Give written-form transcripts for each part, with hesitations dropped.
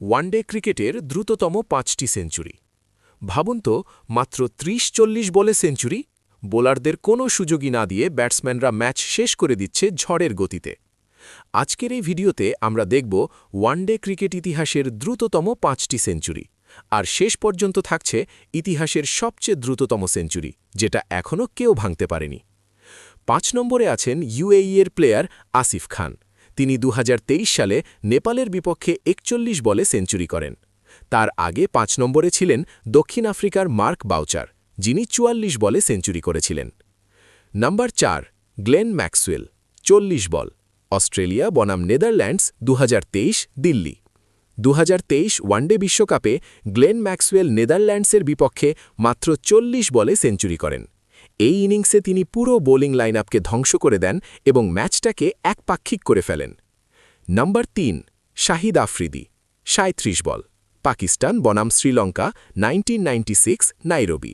One day ক্রিকেটের দ্রুততম ৫টি সেঞ্চুরি। ভাবুন তো, মাত্র ৩০-৪০ বলে সেঞ্চুরি। বোলারদের কোনো সুযোগই না দিয়ে ব্যাটসম্যানরা ম্যাচ শেষ করে দিচ্ছে ঝড়ের গতিতে। আজকের এই ভিডিওতে আমরা দেখব ওয়ানডে ক্রিকেট ইতিহাসের দ্রুততম 5টি সেঞ্চুরি, আর শেষ পর্যন্ত থাকছে ইতিহাসের সবচেয়ে দ্রুততম সেঞ্চুরি, যেটা এখনও কেউ ভাঙতে পারেনি। ৫ নম্বরে আছেন ইউএই এর প্লেয়ার আসিফ খান। তিনি ২০২৩ সালে নেপালের বিপক্ষে ৪১ বলে সেঞ্চুরি করেন। তার আগে ৫ নম্বরে ছিলেন দক্ষিণ আফ্রিকার মার্ক বাউচার, যিনি ৪৪ বলে সেঞ্চুরি করেছিলেন। নাম্বার ৪, গ্লেন ম্যাক্সওয়েল, ৪০ বল। অস্ট্রেলিয়া বনাম নেদারল্যান্ডস, ২০২৩, দিল্লি। ২০২৩ ওয়ানডে বিশ্বকাপে গ্লেন ম্যাক্সওয়েল নেদারল্যান্ডসের বিপক্ষে মাত্র ৪০ বলে সেঞ্চুরি করেন। এই ইনিংসে তিনি পুরো বোলিং লাইনআপকে ধ্বংস করে দেন এবং ম্যাচটাকে একপাক্ষিক করে ফেলেন। নাম্বার ৩, শাহিদ আফ্রিদি, ৩৭ বল। পাকিস্তান বনাম শ্রীলঙ্কা, 1996, নাইরোবি।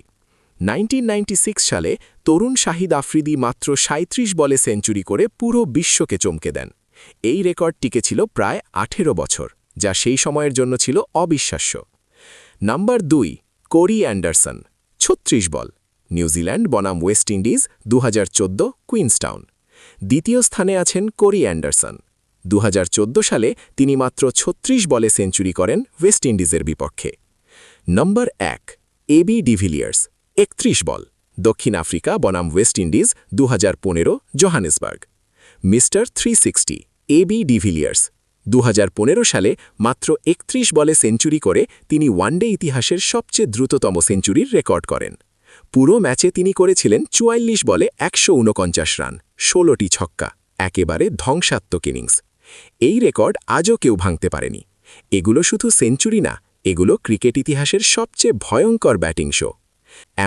1996 সালে তরুণ শাহিদ আফ্রিদি মাত্র ৩৭ বলে সেঞ্চুরি করে পুরো বিশ্বকে চমকে দেন। এই রেকর্ড টিকেছিল প্রায় ১৮ বছর, যা সেই সময়ের জন্য ছিল অবিশ্বাস্য। নাম্বার ২, কোরি অ্যান্ডারসন, ৩৬ বল। নিউজিল্যান্ড বনাম ওয়েস্ট ইন্ডিজ, ২০১৪, কুইন্সটাউন। দ্বিতীয় স্থানে আছেন কোরি অ্যান্ডারসন। ২০১৪ সালে তিনি মাত্র ৩৬ বলে সেঞ্চুরি করেন ওয়েস্ট ইন্ডিজের বিপক্ষে। Number ১, AB de Villiers, ৩১ ball. দক্ষিণ আফ্রিকা বনাম West ২০১৫, Johannesburg. Mister 360, AB de Villiers. ২০১৫ সালে মাত্র ৩১ বলে সেঞ্চুরি করে তিনি ওয়ানডে ইতিহাসের সবচেয়ে দ্রুততম সেঞ্চুরির রেকর্ড করেন। পুরো ম্যাচে তিনি করেছিলেন ৪৪ বলে ১৪৯ রান, ১৬টি ছক্কা, একেবারে ধ্বংসাত্মক ইনিংস। এই রেকর্ড আজও কেউ ভাঙতে পারেনি। এগুলো শুধু সেঞ্চুরি না, এগুলো ক্রিকেট ইতিহাসের সবচেয়ে ভয়ঙ্কর ব্যাটিং শো।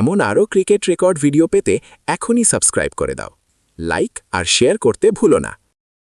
এমন আরও ক্রিকেট রেকর্ড ভিডিও পেতে এখনই সাবস্ক্রাইব করে দাও। লাইক আর শেয়ার করতে ভুলো না।